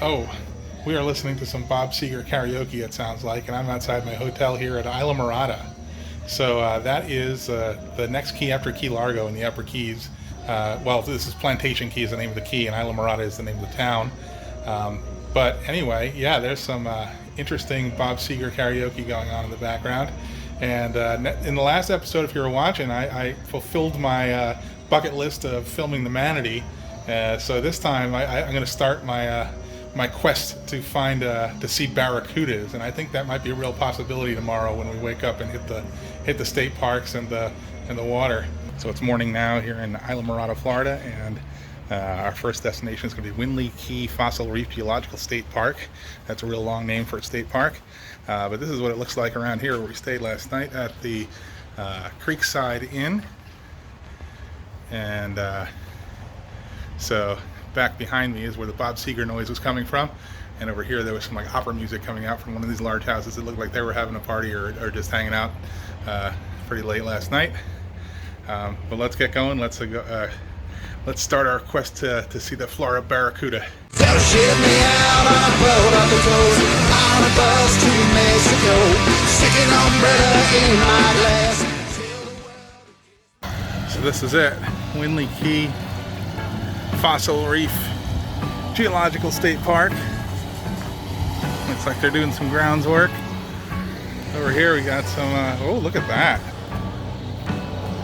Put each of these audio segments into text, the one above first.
Oh, we are listening to some Bob Seger karaoke, it sounds like, and I'm outside my hotel here at Islamorada. So that is the next key after Key Largo in the Upper Keys. Well, this is Plantation Key is the name of the key, and Islamorada is the name of the town. But anyway, yeah, there's some interesting Bob Seger karaoke going on in the background. And in the last episode, if you were watching, I fulfilled my bucket list of filming the manatee. So this time I'm going to start my quest to find to see barracudas, and I think that might be a real possibility tomorrow when we wake up and hit the state parks and the water. So it's morning now here in Islamorada, Florida, and our first destination is going to be Windley Key Fossil Reef Geological State Park. That's a real long name for a state park, but this is what it looks like around here where we stayed last night at the Creekside Inn. And so back behind me is where the Bob Seger noise was coming from, and over here there was some like opera music coming out from one of these large houses. It looked like they were having a party or just hanging out pretty late last night. But let's get going. Let's start our quest to see the Florida barracuda. They'll ship me out on a boat up the coast, on a bus to Mexico, stick an umbrella in my glass. So this is it, Windley Key Fossil Reef Geological State Park. Looks like they're doing some grounds work. Over here we got some, oh, look at that.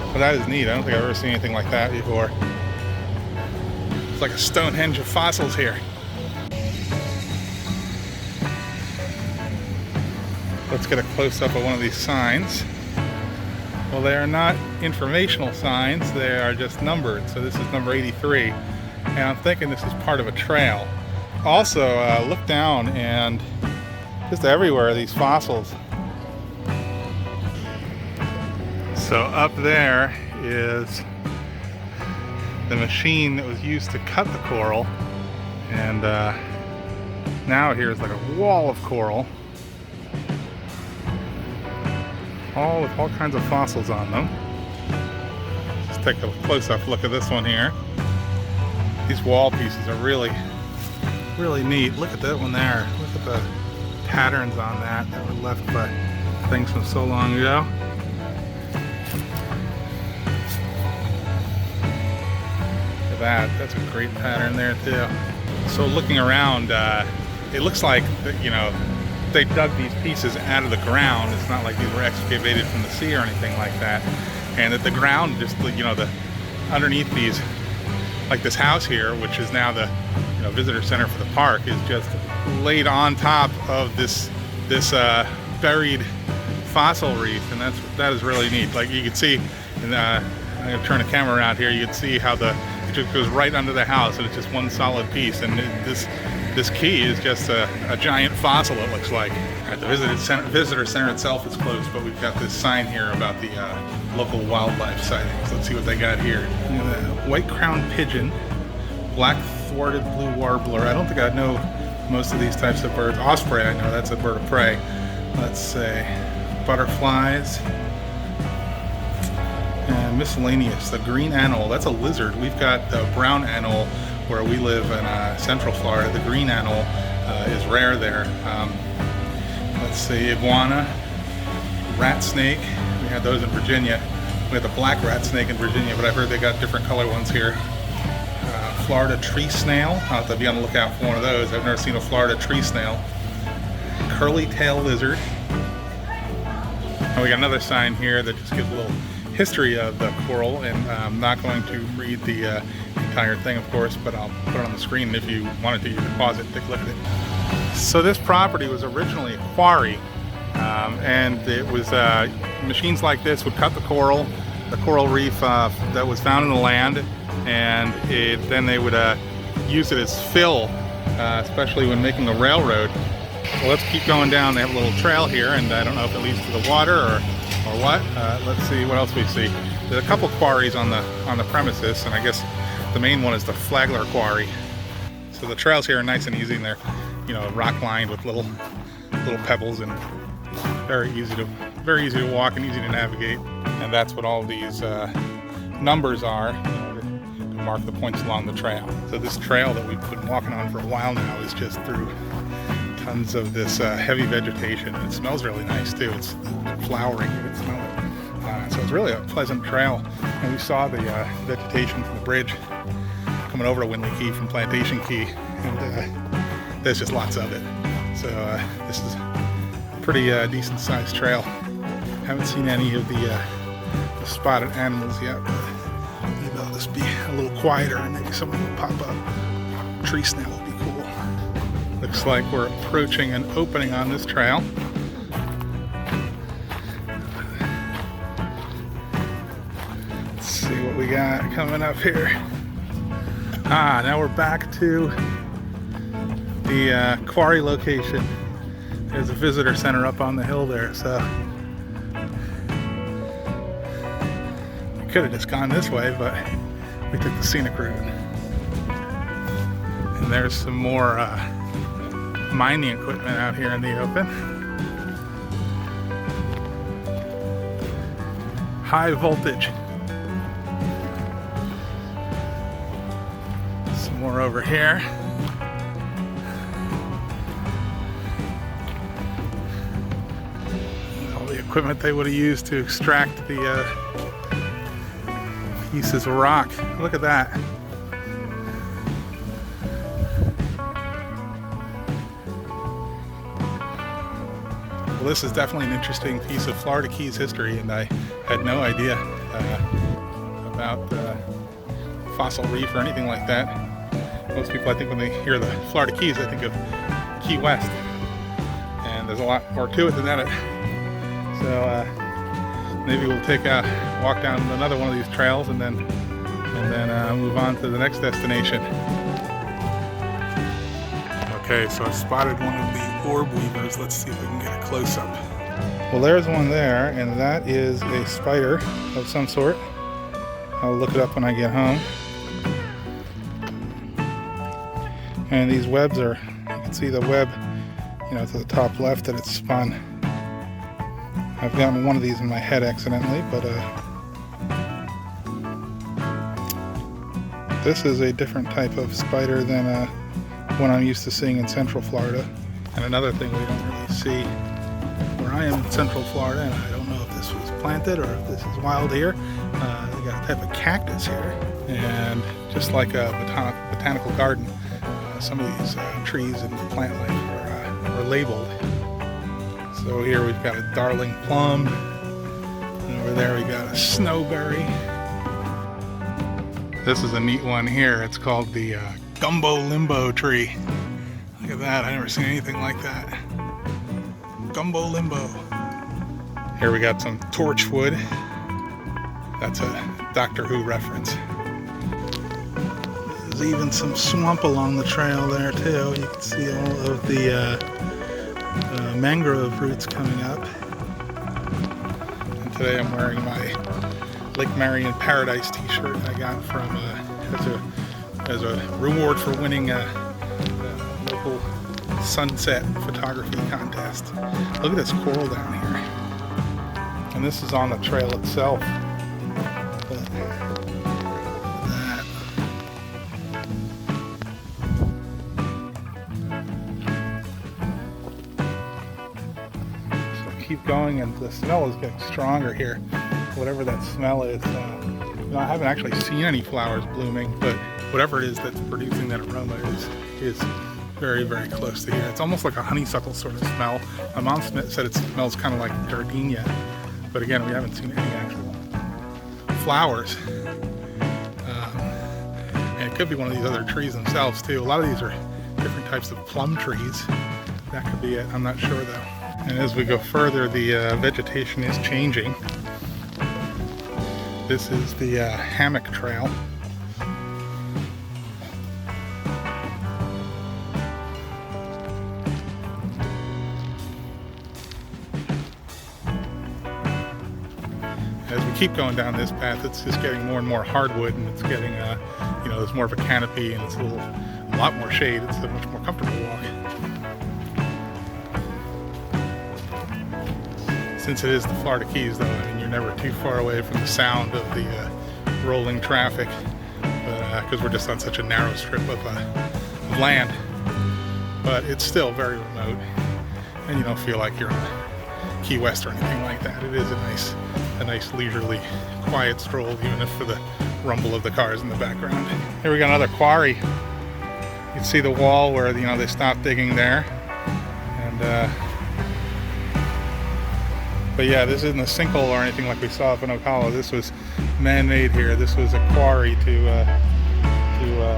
Well, that is neat. I don't think I've ever seen anything like that before. It's like a Stonehenge of fossils here. Let's get a close-up of one of these signs. Well, they are not informational signs, they are just numbered. So this is number 83. And I'm thinking this is part of a trail. Also, look down, and just everywhere are these fossils. So up there is the machine that was used to cut the coral, and now here's like a wall of coral, all with all kinds of fossils on them. Let's take a close-up look at this one here. These wall pieces are really neat. Look at that one there. Look at the patterns on that were left by things from so long ago. Look at that. That's a great pattern there too. So looking around, it looks like that, you know, they dug these pieces out of the ground. It's not like these were excavated from the sea or anything like that. And that the ground just, you know, the underneath these, like this house here, which is now the visitor center for the park, is just laid on top of this buried fossil reef, and that is really neat. Like you can see, and I'm gonna turn the camera around here. You can see how it just goes right under the house, and it's just one solid piece. And this key is just a giant fossil, it looks like. The visitor center itself is closed, but we've got this sign here about the local wildlife sightings. Let's see what they got here. White-crowned pigeon, black-thwarted blue warbler. I don't think I know most of these types of birds. Osprey, I know, that's a bird of prey. Let's say butterflies. And miscellaneous, the green anole, that's a lizard. We've got the brown anole where we live in Central Florida. The green anole is rare there. Let's see, iguana, rat snake. We had those in Virginia. We had the black rat snake in Virginia, but I've heard they got different color ones here. Florida tree snail. I'll have to be on the lookout for one of those. I've never seen a Florida tree snail. Curly tail lizard. And we got another sign here that just gives a little history of the coral, and I'm not going to read the entire thing, of course, but I'll put it on the screen. If you wanted to, you can pause it and take a look at it. So this property was originally a quarry, and it was machines like this would cut the coral reef that was found in the land, and then they would use it as fill, especially when making a railroad. Well, let's keep going down. They have a little trail here, and I don't know if it leads to the water or what. Let's see what else we see. There's a couple quarries on the premises, and I guess the main one is the Flagler Quarry. So the trails here are nice and easy, and they're, you know, rock lined with little pebbles, and very easy to walk and easy to navigate. And that's what all these numbers are. You know, mark the points along the trail. So this trail that we've been walking on for a while now is just through tons of this heavy vegetation. It smells really nice too. It's flowering, you can smell it. So it's really a pleasant trail. And we saw the vegetation from the bridge coming over to Windley Key from Plantation Key, and there's just lots of it. So this is a pretty decent sized trail. Haven't seen any of the spotted animals yet, but maybe I'll just be a little quieter and maybe someone will pop up. Tree snail would be cool. Looks like we're approaching an opening on this trail. Let's see what we got coming up here. Now we're back to the Quarry location. There's a visitor center up on the hill there, so we could have just gone this way, but we took the scenic route. And there's some more mining equipment out here in the open. High voltage. Some more over here. All the equipment they would have used to extract the pieces of rock. Look at that. Well, this is definitely an interesting piece of Florida Keys history, and I had no idea about fossil reef or anything like that. Most people, I think, when they hear the Florida Keys, they think of Key West, and there's a lot more to it than that. So maybe we'll take a walk down another one of these trails and then move on to the next destination. Okay, so I spotted one of the orb weavers. Let's see if we can get a close-up. Well, there's one there, and that is a spider of some sort. I'll look it up when I get home. And these webs are, you can see the web, to the top left that it's spun. I've gotten one of these in my head accidentally, but this is a different type of spider than one I'm used to seeing in Central Florida. And another thing we don't really see where I am in Central Florida, and I don't know if this was planted or if this is wild here, they got a type of cactus here. And just like a botanical garden, some of these trees and plant life are labeled. So here we've got a darling plum, and over there we got a snowberry. This is a neat one here. It's called the gumbo limbo tree. Look at that, I've never seen anything like that. Gumbo limbo. Here we got some torchwood. That's a Doctor Who reference. There's even some swamp along the trail there too. You can see all of the mangrove roots coming up. And today I'm wearing my Lake Marion Paradise t-shirt I got from as a reward for winning a local sunset photography contest. Look at this coral down here. And this is on the trail itself. But that. So keep going, and the smell is getting stronger here. Whatever that smell is. I haven't actually seen any flowers blooming, but whatever it is that's producing that aroma is very, very close to here. It's almost like a honeysuckle sort of smell. My mom said it smells kind of like gardenia, but again, we haven't seen any actual flowers. And it could be one of these other trees themselves too. A lot of these are different types of plum trees. That could be it. I'm not sure though. And as we go further, the vegetation is changing. This is the Hammock Trail. As we keep going down this path, it's just getting more and more hardwood, and it's getting, there's more of a canopy, and it's a lot more shade. It's a much more comfortable walk. Since it is the Florida Keys, though, I mean, you're never too far away from the sound of the rolling traffic. But because we're just on such a narrow strip of land. But it's still very remote, and you don't feel like you're in Key West or anything like that. It is a nice leisurely, quiet stroll, even if for the rumble of the cars in the background. Here we got another quarry. You can see the wall where they stopped digging there, and but yeah, this isn't a sinkhole or anything like we saw up in Ocala. This was man-made here. This was a quarry to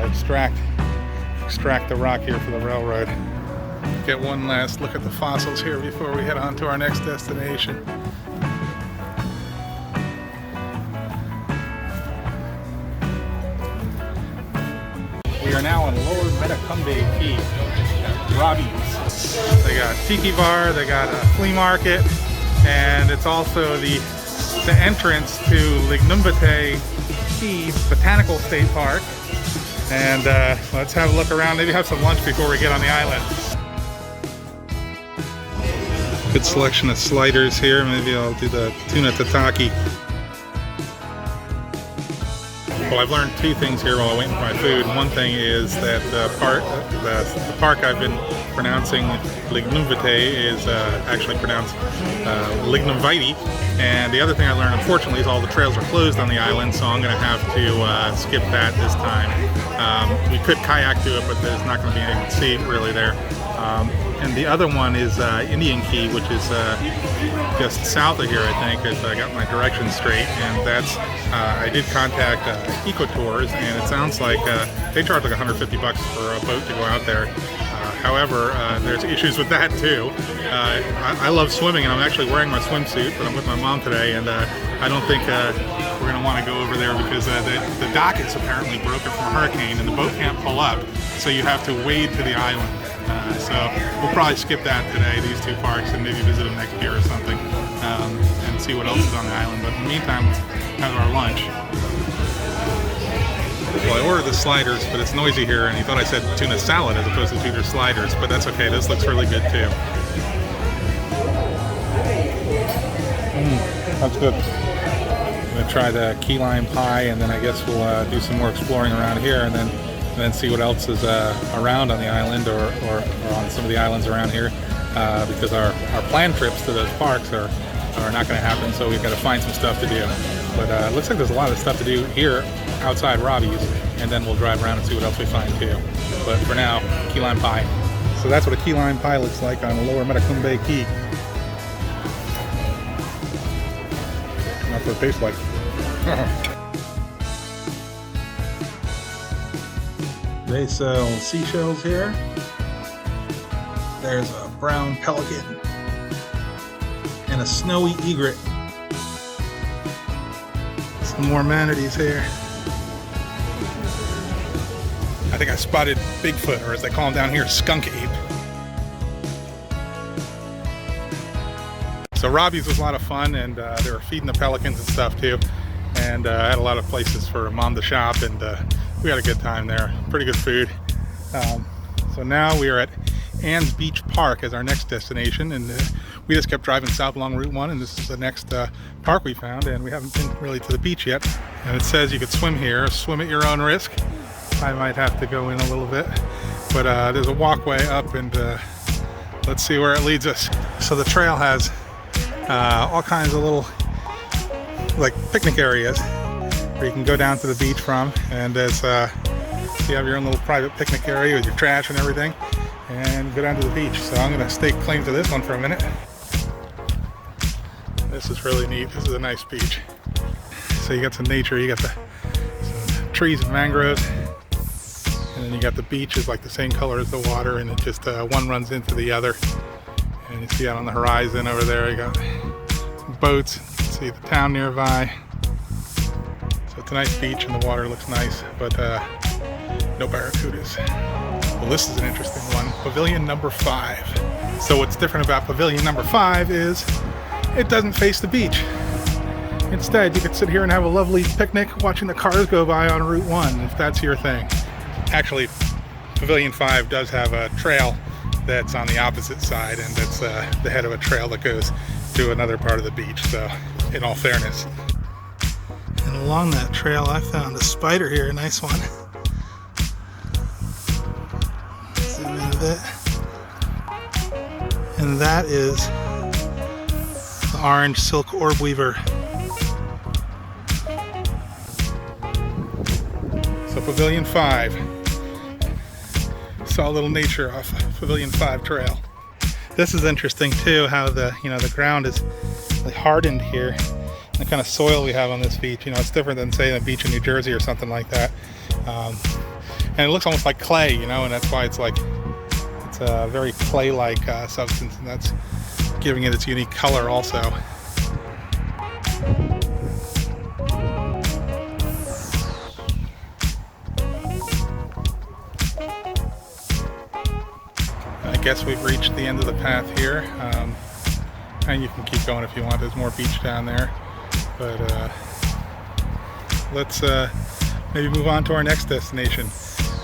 extract the rock here for the railroad. Get one last look at the fossils here before we head on to our next destination. We are now in Lower Metacumbe Key at Robbie's. They got tiki bar, they got a flea market, and it's also the entrance to Lignumbate Key Botanical State Park. And let's have a look around, maybe have some lunch before we get on the island. Good selection of sliders here. Maybe I'll do the tuna tataki. Well, I've learned two things here while waiting for my food. One thing is that the park I've been pronouncing Lignumbate is actually pronounced Lignumvite. And the other thing I learned, unfortunately, is all the trails are closed on the island, so I'm going to have to skip that this time. We could kayak to it, but there's not going to be anything to see really there. And the other one is Indian Key, which is just south of here, I think, if I got my directions straight. And that's, I did contact Eco Tours, and it sounds like they charge like $150 for a boat to go out there. However, there's issues with that too. I love swimming, and I'm actually wearing my swimsuit, but I'm with my mom today, and I don't think we're going to want to go over there because the dock is apparently broken from a hurricane, and the boat can't pull up, so you have to wade to the island. So we'll probably skip that today, these two parks, and maybe visit them next year or something, and see what else is on the island. But in the meantime, let's have our lunch. Well, I ordered the sliders, but it's noisy here, and he thought I said tuna salad as opposed to tuna sliders, but that's okay. This looks really good too. That's good. I'm gonna try the key lime pie, and then I guess we'll do some more exploring around here, and then see what else is around on the island or on some of the islands around here, because our planned trips to those parks are not going to happen, so we've got to find some stuff to do. But it looks like there's a lot of stuff to do here outside Robbie's, and then we'll drive around and see what else we find too. But for now, key lime pie. So that's what a key lime pie looks like on Lower Metacumbe Key. That's what it tastes like. They sell seashells here. There's a brown pelican and a snowy egret. Some more manatees here. I think I spotted Bigfoot, or as they call him down here, skunk ape. So Robbie's was a lot of fun, and they were feeding the pelicans and stuff too. And I had a lot of places for Mom to shop, and we had a good time there. Pretty good food. So now we are at Ann's Beach Park as our next destination, and we just kept driving south along Route 1, and this is the next park we found, and we haven't been really to the beach yet. And it says you could swim here, swim at your own risk. I might have to go in a little bit, but there's a walkway up, and let's see where it leads us. So the trail has all kinds of little like picnic areas where you can go down to the beach from, and there's you have your own little private picnic area with your trash and everything, and go down to the beach. So I'm going to stake claim to this one for a minute. This is really neat. This is a nice beach. So you got some nature, you got some trees and mangroves, and then you got the beach is like the same color as the water, and it just one runs into the other. And you see out on the horizon over there, you got some boats. You can see the town nearby. So it's a nice beach, and the water looks nice, but no barracudas. Well, this is an interesting one. Pavilion number 5. So what's different about pavilion number 5 is it doesn't face the beach. Instead, you could sit here and have a lovely picnic watching the cars go by on Route 1, if that's your thing. Actually, Pavilion 5 does have a trail that's on the opposite side, and that's the head of a trail that goes to another part of the beach, so in all fairness. And along that trail, I found a spider here, a nice one. of it. And that is the orange silk orb weaver. So Pavilion 5. Saw a little nature off Pavilion 5 trail. This is interesting too, how the the ground is like hardened here. The kind of soil we have on this beach, it's different than say the beach in New Jersey or something like that. And it looks almost like clay, and that's why it's a very clay-like substance, and that's giving it its unique color also. I guess we've reached the end of the path here, and you can keep going if you want. There's more beach down there, but let's maybe move on to our next destination.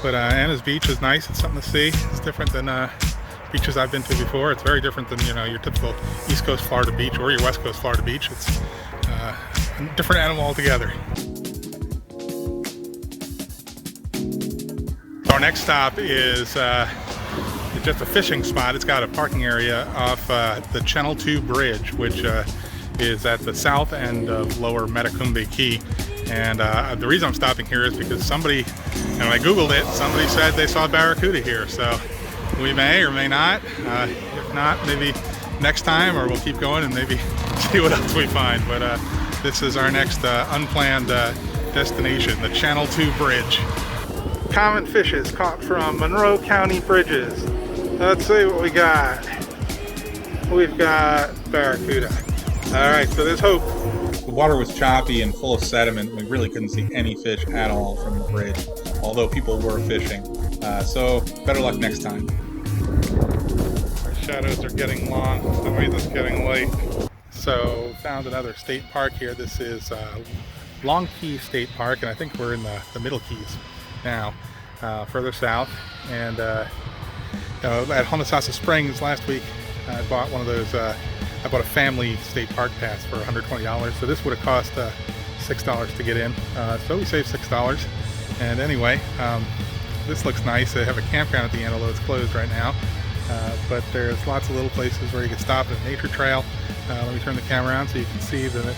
But Anna's Beach is nice. It's something to see. It's different than beaches I've been to before. It's very different than your typical East Coast Florida beach or your West Coast Florida beach. It's a different animal altogether. Our next stop is just a fishing spot. It's got a parking area off the Channel 2 Bridge, which is at the south end of Lower Metacumbe Key. And the reason I'm stopping here is because somebody, when I Googled it, somebody said they saw barracuda here. So we may or may not. If not, maybe next time, or we'll keep going and maybe see what else we find. But this is our next unplanned destination, the Channel 2 Bridge. Common fishes caught from Monroe County bridges. Let's see what we got. We've got barracuda. All right, so there's hope. The water was choppy and full of sediment. We really couldn't see any fish at all from the bridge, although people were fishing. So better luck next time. Our shadows are getting long. For some reason it's getting late. So found another state park here. This is Long Key State Park, and I think we're in the Middle Keys now, further south. And at Homosassa Springs last week, I bought one of those. I bought a family state park pass for $120, so this would have cost $6 to get in. So we saved $6. And anyway, this looks nice. They have a campground at the end, although it's closed right now. But there's lots of little places where you can stop at a nature trail. Let me turn the camera around so you can see the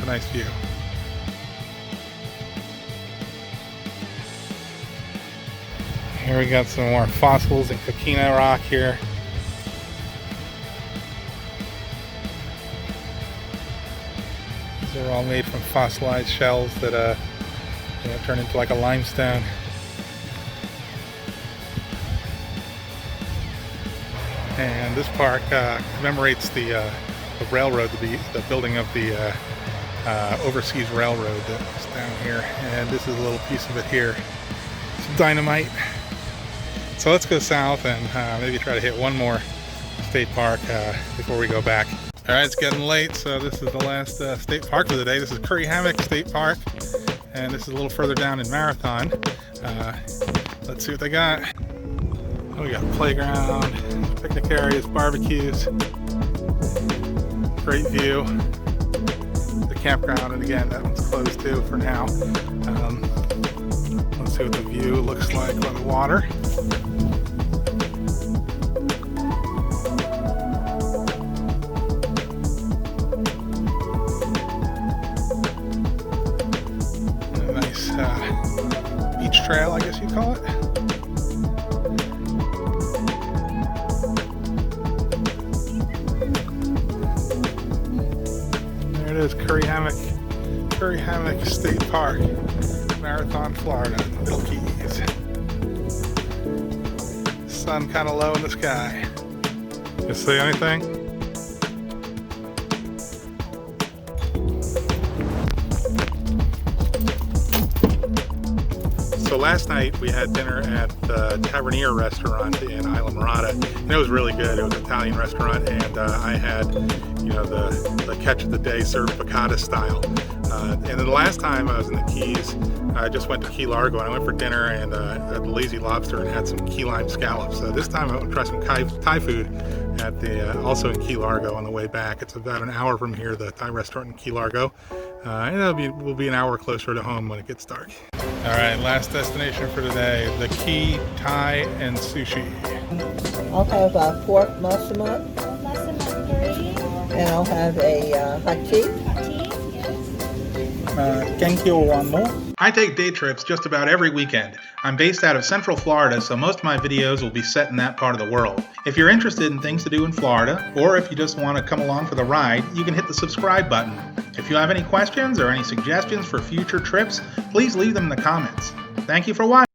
nice view. Here we got some more fossils and coquina rock here. These are all made from fossilized shells that turn into like a limestone. And this park commemorates the railroad, the building of the overseas railroad that's down here. And this is a little piece of it here. Some dynamite. So let's go south and maybe try to hit one more state park before we go back. All right, it's getting late, so this is the last state park of the day. This is Hammock State Park, and this is a little further down in Marathon. Let's see what they got. Oh, we got playground, picnic areas, barbecues, great view. The campground, and again, that one's closed too for now. Let's see what the view looks like on the water. A nice beach trail, I guess you'd call it. There it is, Curry Hammock State Park. Marathon, Florida, Middle Keys. Sun kind of low in the sky. You see anything? So last night we had dinner at the Tavernier restaurant in Islamorada, and it was really good. It was an Italian restaurant, and I had, the catch of the day served piccata style. And then the last time I was in the Keys, I just went to Key Largo and I went for dinner and at the Lazy Lobster and had some key lime scallops. So this time I want to try some Thai food at the also in Key Largo on the way back. It's about an hour from here, the Thai restaurant in Key Largo. And we'll be an hour closer to home when it gets dark. All right, last destination for today, the Key Thai and Sushi. I'll have a pork massaman, Massaman curry, and I'll have a hot tea. tea, yes. I take day trips just about every weekend. I'm based out of Central Florida, so most of my videos will be set in that part of the world. If you're interested in things to do in Florida, or if you just want to come along for the ride, you can hit the subscribe button. If you have any questions or any suggestions for future trips, please leave them in the comments. Thank you for watching.